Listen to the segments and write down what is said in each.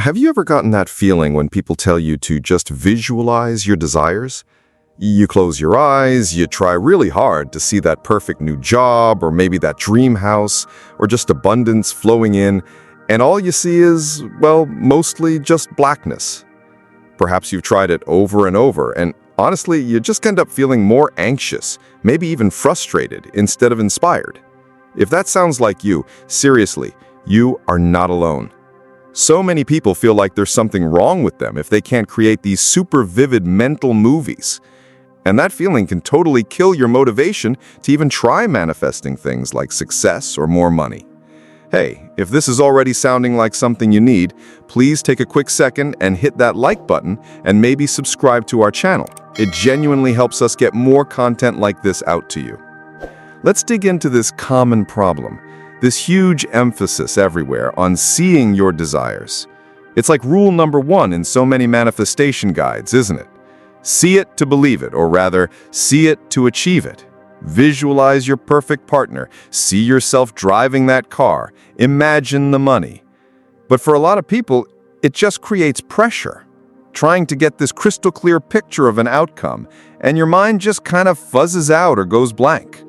Have you ever gotten that feeling when people tell you to just visualize your desires? You close your eyes, you try really hard to see that perfect new job, or maybe that dream house, or just abundance flowing in, and all you see is, well, mostly just blackness. Perhaps you've tried it over and over, and honestly, you just end up feeling more anxious, maybe even frustrated, instead of inspired. If that sounds like you, seriously, you are not alone. So many people feel like there's something wrong with them if they can't create these super vivid mental movies. And that feeling can totally kill your motivation to even try manifesting things like success or more money. Hey, if this is already sounding like something you need, please take a quick second and hit that like button and maybe subscribe to our channel. It genuinely helps us get more content like this out to you. Let's dig into this common problem, this huge emphasis everywhere on seeing your desires. It's like rule number 1 in so many manifestation guides, isn't it? See it to believe it, or rather, see it to achieve it. Visualize your perfect partner. See yourself driving that car. Imagine the money. But for a lot of people, it just creates pressure, trying to get this crystal clear picture of an outcome, and your mind just kind of fuzzes out or goes blank.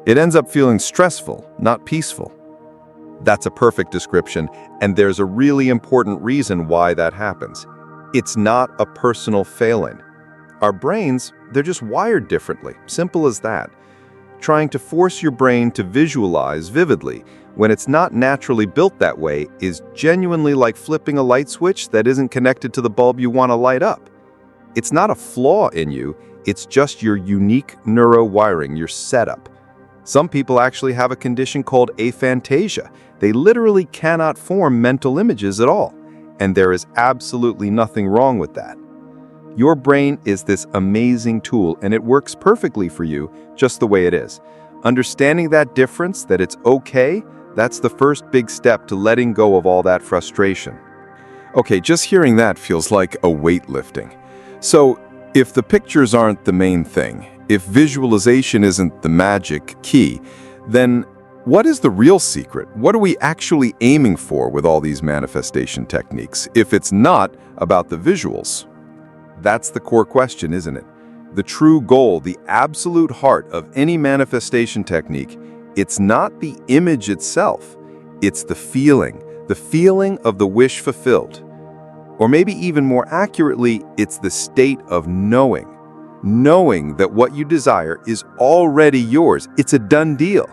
It ends up feeling stressful, not peaceful. That's a perfect description, and there's a really important reason why that happens. It's not a personal failing. Our brains, they're just wired differently, simple as that. Trying to force your brain to visualize vividly when it's not naturally built that way is genuinely like flipping a light switch that isn't connected to the bulb you want to light up. It's not a flaw in you, it's just your unique neurowiring, your setup. Some people actually have a condition called aphantasia. They literally cannot form mental images at all, and there is absolutely nothing wrong with that. Your brain is this amazing tool, and it works perfectly for you just the way it is. Understanding that difference, that it's okay, that's the first big step to letting go of all that frustration. Okay, just hearing that feels like a weight lifting. So, if the pictures aren't the main thing, if visualization isn't the magic key, then what is the real secret? What are we actually aiming for with all these manifestation techniques, if it's not about the visuals? That's the core question, isn't it? The true goal, the absolute heart of any manifestation technique, it's not the image itself, it's the feeling of the wish fulfilled. Or maybe even more accurately, it's the state of knowing that what you desire is already yours. It's a done deal.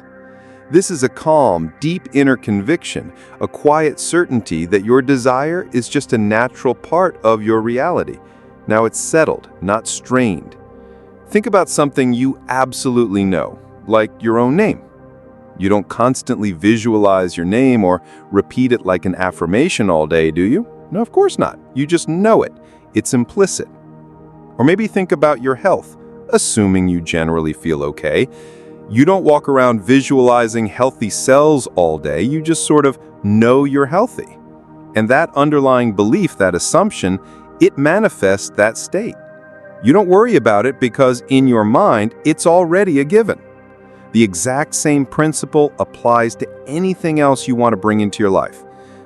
This is a calm, deep inner conviction, a quiet certainty that your desire is just a natural part of your reality. Now it's settled, not strained. Think about something you absolutely know, like your own name. You don't constantly visualize your name or repeat it like an affirmation all day, do you? No, of course not. You just know it. It's implicit. Or maybe think about your health, assuming you generally feel okay. You don't walk around visualizing healthy cells all day, you just sort of know you're healthy. And that underlying belief, that assumption, it manifests that state. You don't worry about it because in your mind, it's already a given. The exact same principle applies to anything else you want to bring into your life.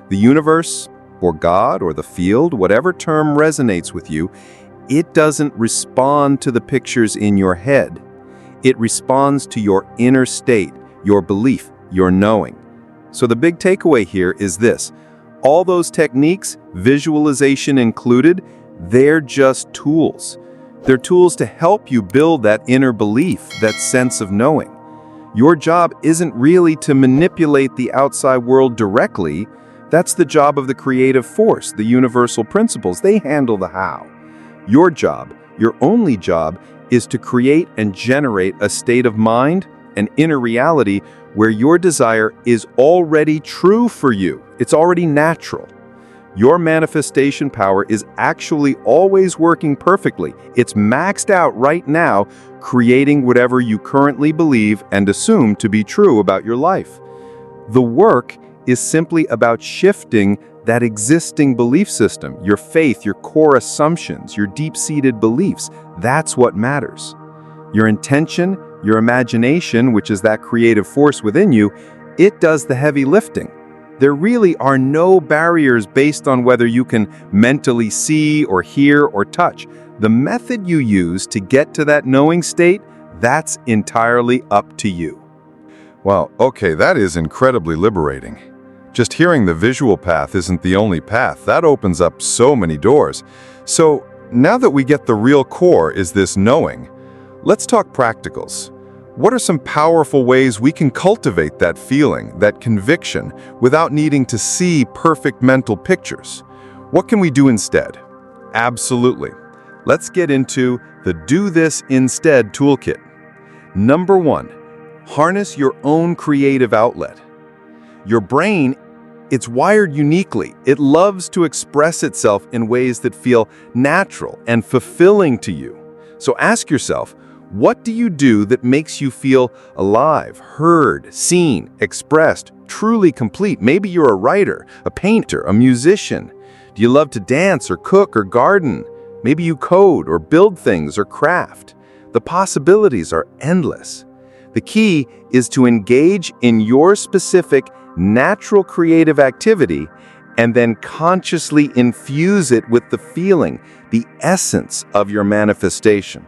The universe, or God, or the field, whatever term resonates with you, it doesn't respond to the pictures in your head. It responds to your inner state, your belief, your knowing. So the big takeaway here is this. All those techniques, visualization included, they're just tools. They're tools to help you build that inner belief, that sense of knowing. Your job isn't really to manipulate the outside world directly. That's the job of the creative force, the universal principles. They handle the how. Your job, your only job, is to create and generate a state of mind, an inner reality where your desire is already true for you. It's already natural. Your manifestation power is actually always working perfectly. It's maxed out right now, creating whatever you currently believe and assume to be true about your life. The work is simply about shifting that existing belief system, your faith, your core assumptions, your deep-seated beliefs. That's what matters. Your intention, your imagination, which is that creative force within you, it does the heavy lifting. There really are no barriers based on whether you can mentally see or hear or touch. The method you use to get to that knowing state, that's entirely up to you. Well, okay, that is incredibly liberating. Just hearing the visual path isn't the only path. That opens up so many doors. So now that we get the real core is this knowing, let's talk practicals. What are some powerful ways we can cultivate that feeling, that conviction, without needing to see perfect mental pictures? What can we do instead? Absolutely. Let's get into the Do This Instead toolkit. Number 1, harness your own creative outlet. Your brain, it's wired uniquely. It loves to express itself in ways that feel natural and fulfilling to you. So ask yourself, what do you do that makes you feel alive, heard, seen, expressed, truly complete? Maybe you're a writer, a painter, a musician. Do you love to dance or cook or garden? Maybe you code or build things or craft. The possibilities are endless. The key is to engage in your specific, natural creative activity and then consciously infuse it with the feeling, the essence of your manifestation.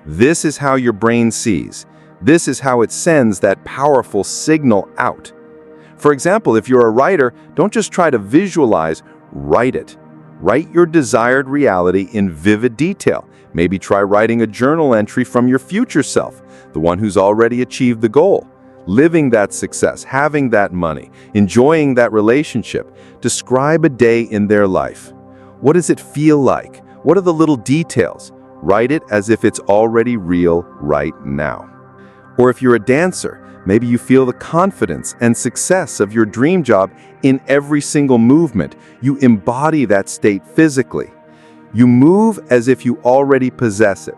This is how your brain sees. This is how it sends that powerful signal out. For example, if you're a writer, don't just try to visualize, write it. Write your desired reality in vivid detail. Maybe try writing a journal entry from your future self, the one who's already achieved the goal, living that success, having that money, enjoying that relationship. Describe a day in their life. What does it feel like? What are the little details? Write it as if it's already real right now. Or if you're a dancer, maybe you feel the confidence and success of your dream job in every single movement. You embody that state physically. You move as if you already possess it.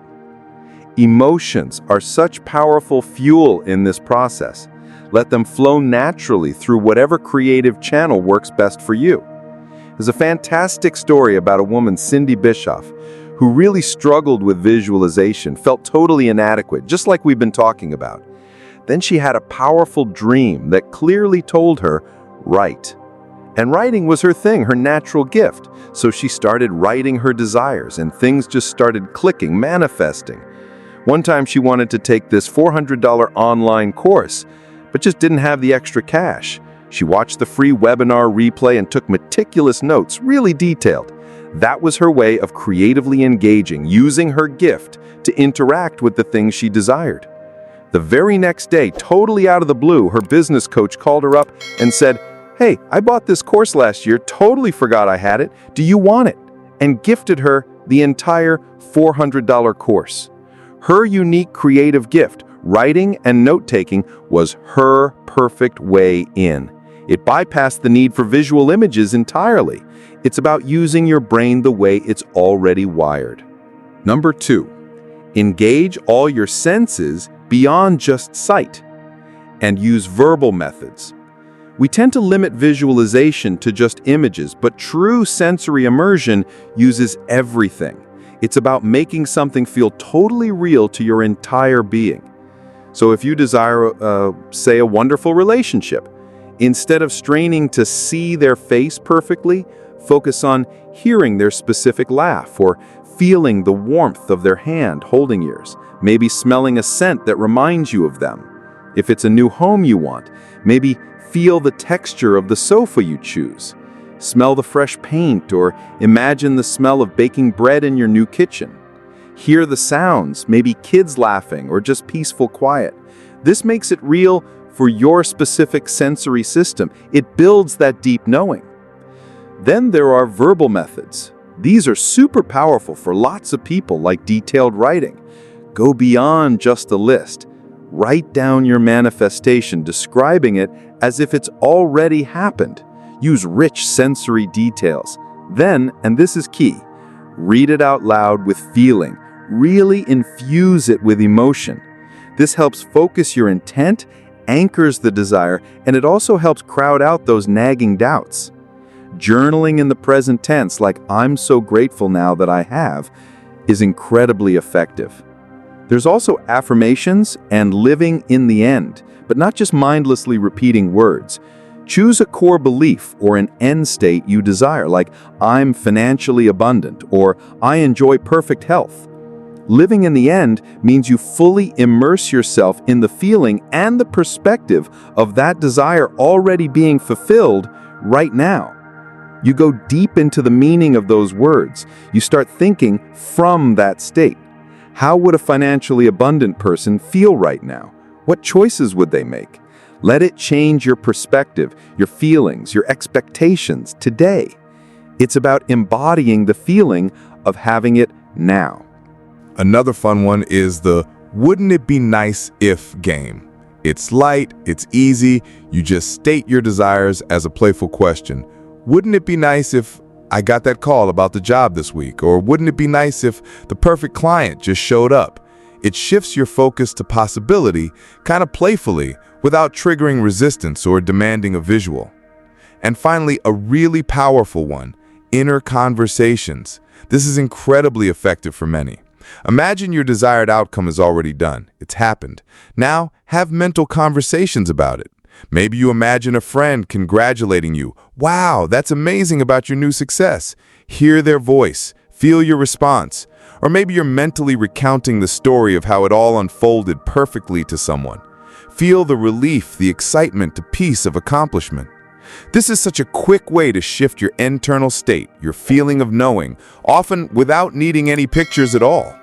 Emotions are such powerful fuel in this process. Let them flow naturally through whatever creative channel works best for you. There's a fantastic story about a woman, Cindy Bischoff, who really struggled with visualization, felt totally inadequate, just like we've been talking about. Then she had a powerful dream that clearly told her, write. And writing was her thing, her natural gift. So she started writing her desires, and things just started clicking, manifesting. One time she wanted to take this $400 online course, but just didn't have the extra cash. She watched the free webinar replay and took meticulous notes, really detailed. That was her way of creatively engaging, using her gift to interact with the things she desired. The very next day, totally out of the blue, her business coach called her up and said, "Hey, I bought this course last year, totally forgot I had it. Do you want it?" And gifted her the entire $400 course. Her unique creative gift, writing and note-taking, was her perfect way in. It bypassed the need for visual images entirely. It's about using your brain the way it's already wired. Number 2, engage all your senses beyond just sight and use verbal methods. We tend to limit visualization to just images, but true sensory immersion uses everything. It's about making something feel totally real to your entire being. So if you desire, say, a wonderful relationship, instead of straining to see their face perfectly, focus on hearing their specific laugh or feeling the warmth of their hand holding yours, maybe smelling a scent that reminds you of them. If it's a new home you want, maybe feel the texture of the sofa you choose. Smell the fresh paint or imagine the smell of baking bread in your new kitchen. Hear the sounds, maybe kids laughing or just peaceful quiet. This makes it real for your specific sensory system. It builds that deep knowing. Then there are verbal methods. These are super powerful for lots of people, like detailed writing. Go beyond just a list. Write down your manifestation, describing it as if it's already happened. Use rich sensory details. Then, and this is key, read it out loud with feeling. Really infuse it with emotion. This helps focus your intent, anchors the desire, and it also helps crowd out those nagging doubts. Journaling in the present tense, like "I'm so grateful now that I have," is incredibly effective. There's also affirmations and living in the end, but not just mindlessly repeating words. Choose a core belief or an end state you desire, like I'm financially abundant or I enjoy perfect health. Living in the end means you fully immerse yourself in the feeling and the perspective of that desire already being fulfilled right now. You go deep into the meaning of those words. You start thinking from that state. How would a financially abundant person feel right now? What choices would they make? Let it change your perspective, your feelings, your expectations today. It's about embodying the feeling of having it now. Another fun one is the "wouldn't it be nice if" game. It's light, it's easy, you just state your desires as a playful question. Wouldn't it be nice if I got that call about the job this week? Or wouldn't it be nice if the perfect client just showed up? It shifts your focus to possibility, kind of playfully, without triggering resistance or demanding a visual. And finally, a really powerful one, inner conversations. This is incredibly effective for many. Imagine your desired outcome is already done. It's happened. Now, have mental conversations about it. Maybe you imagine a friend congratulating you. Wow, that's amazing about your new success. Hear their voice. Feel your response. Or maybe you're mentally recounting the story of how it all unfolded perfectly to someone. Feel the relief, the excitement, the peace of accomplishment. This is such a quick way to shift your internal state, your feeling of knowing, often without needing any pictures at all.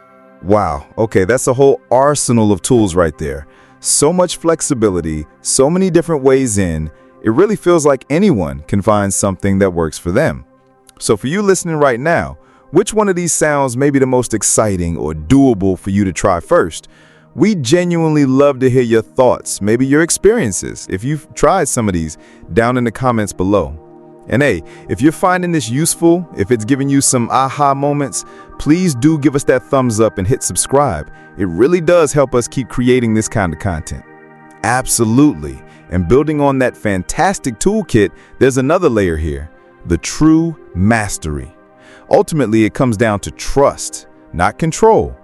Wow, okay, that's a whole arsenal of tools right there. So much flexibility, so many different ways in. It really feels like anyone can find something that works for them. So for you listening right now, which one of these sounds may be the most exciting or doable for you to try first? We genuinely love to hear your thoughts, maybe your experiences, if you've tried some of these, down in the comments below. And hey, if you're finding this useful, if it's giving you some aha moments, please do give us that thumbs up and hit subscribe. It really does help us keep creating this kind of content. Absolutely. And building on that fantastic toolkit, there's another layer here, the true mastery. Ultimately, it comes down to trust, not control.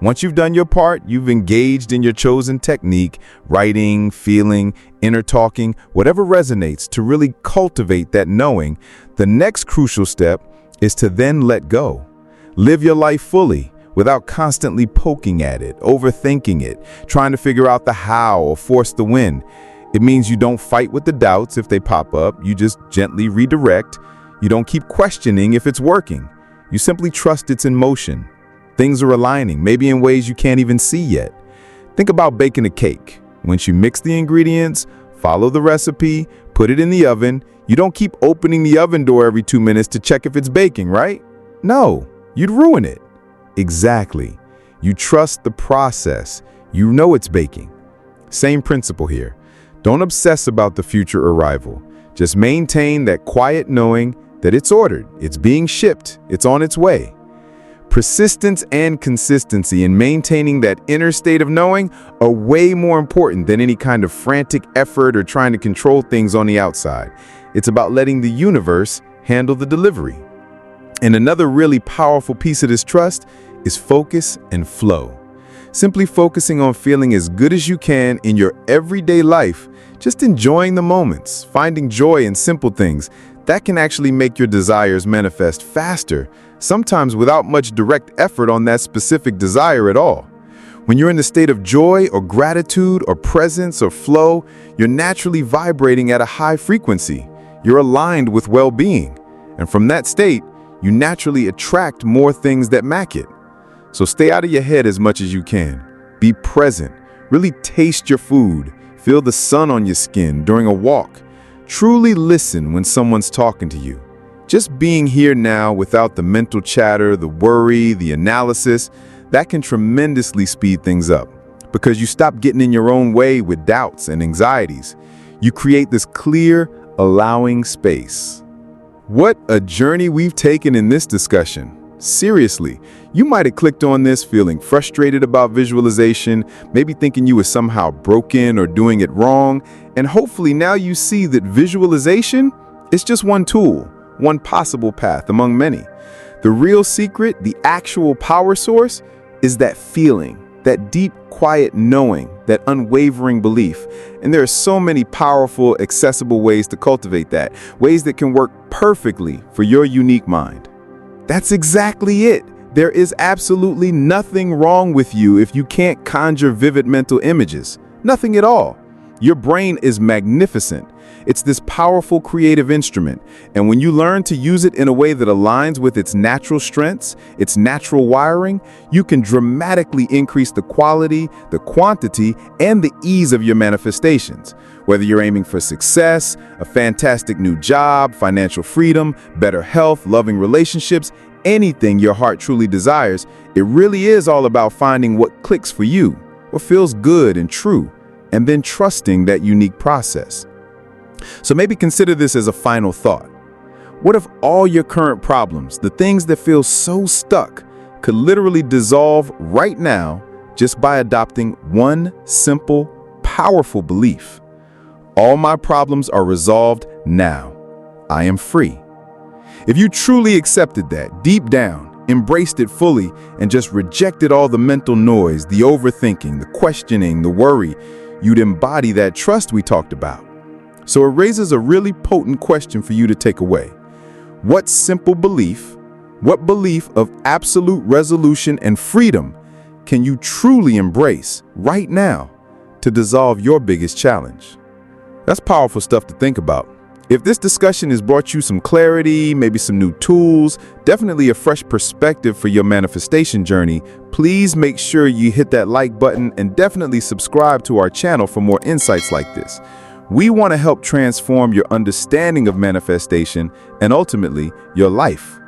Once you've done your part, you've engaged in your chosen technique, writing, feeling, inner talking, whatever resonates to really cultivate that knowing. The next crucial step is to then let go. Live your life fully without constantly poking at it, overthinking it, trying to figure out the how or force the when. It means you don't fight with the doubts if they pop up. You just gently redirect. You don't keep questioning if it's working. You simply trust it's in motion. Things are aligning, maybe in ways you can't even see yet. Think about baking a cake. Once you mix the ingredients, follow the recipe, put it in the oven, you don't keep opening the oven door every 2 minutes to check if it's baking, right? No, you'd ruin it. Exactly. You trust the process. You know it's baking. Same principle here. Don't obsess about the future arrival. Just maintain that quiet knowing that it's ordered, it's being shipped, it's on its way. Persistence and consistency in maintaining that inner state of knowing are way more important than any kind of frantic effort or trying to control things on the outside. It's about letting the universe handle the delivery. And another really powerful piece of this trust is focus and flow. Simply focusing on feeling as good as you can in your everyday life, just enjoying the moments, finding joy in simple things, that can actually make your desires manifest faster, sometimes without much direct effort on that specific desire at all. When you're in the state of joy or gratitude or presence or flow, you're naturally vibrating at a high frequency. You're aligned with well-being. And from that state, you naturally attract more things that match it. So stay out of your head as much as you can. Be present. Really taste your food. Feel the sun on your skin during a walk. Truly listen when someone's talking to you. Just being here now without the mental chatter, the worry, the analysis, that can tremendously speed things up because you stop getting in your own way with doubts and anxieties. You create this clear, allowing space. What a journey we've taken in this discussion. Seriously, you might have clicked on this feeling frustrated about visualization, maybe thinking you were somehow broken or doing it wrong, and hopefully now you see that visualization is just one tool, one possible path among many. The real secret, the actual power source, is that feeling, that deep, quiet knowing, that unwavering belief. And there are so many powerful, accessible ways to cultivate that, ways that can work perfectly for your unique mind. That's exactly it. There is absolutely nothing wrong with you if you can't conjure vivid mental images. Nothing at all. Your brain is magnificent. It's this powerful creative instrument, and when you learn to use it in a way that aligns with its natural strengths, its natural wiring, you can dramatically increase the quality, the quantity, and the ease of your manifestations. Whether you're aiming for success, a fantastic new job, financial freedom, better health, loving relationships, anything your heart truly desires, it really is all about finding what clicks for you, what feels good and true, and then trusting that unique process. So maybe consider this as a final thought. What if all your current problems, the things that feel so stuck, could literally dissolve right now just by adopting one simple, powerful belief? All my problems are resolved now. I am free. If you truly accepted that deep down, embraced it fully, and just rejected all the mental noise, the overthinking, the questioning, the worry, you'd embody that trust we talked about. So it raises a really potent question for you to take away. What simple belief, what belief of absolute resolution and freedom can you truly embrace right now to dissolve your biggest challenge? That's powerful stuff to think about. If this discussion has brought you some clarity, maybe some new tools, definitely a fresh perspective for your manifestation journey, please make sure you hit that like button and definitely subscribe to our channel for more insights like this. We want to help transform your understanding of manifestation and ultimately your life.